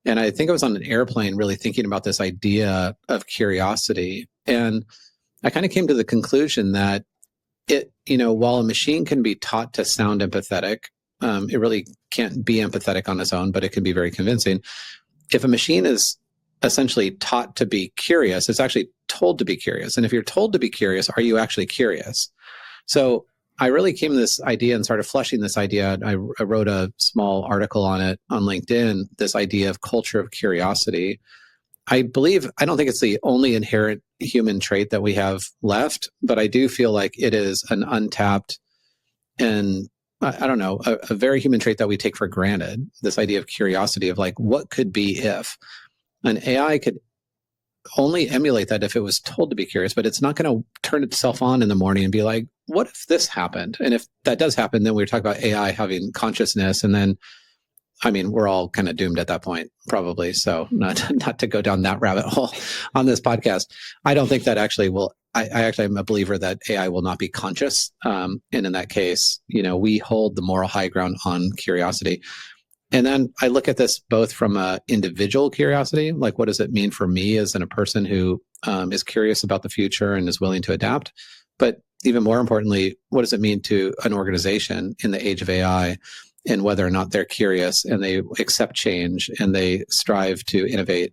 And I think I was on an airplane really thinking about this idea of curiosity. And I kind of came to the conclusion that while a machine can be taught to sound empathetic, it really can't be empathetic on its own, but it can be very convincing. If a machine is essentially taught to be curious, it's actually told to be curious. And if you're told to be curious, are you actually curious? So I really came to this idea and started fleshing this idea. I wrote a small article on it on LinkedIn, this idea of culture of curiosity. I don't think it's the only inherent human trait that we have left, but I do feel like it is an untapped and I don't know, a very human trait that we take for granted. This idea of curiosity of like, what could be if? An AI could only emulate that if it was told to be curious, but it's not going to turn itself on in the morning and be like, what if this happened? And if that does happen, then we're talking about AI having consciousness. And then, I mean, we're all kind of doomed at that point, probably. So not to go down that rabbit hole on this podcast. I don't think that actually will. I actually am a believer that AI will not be conscious. And in that case, we hold the moral high ground on curiosity. And then I look at this both from a individual curiosity, like what does it mean for me as a person who is curious about the future and is willing to adapt? But even more importantly, what does it mean to an organization in the age of AI and whether or not they're curious and they accept change and they strive to innovate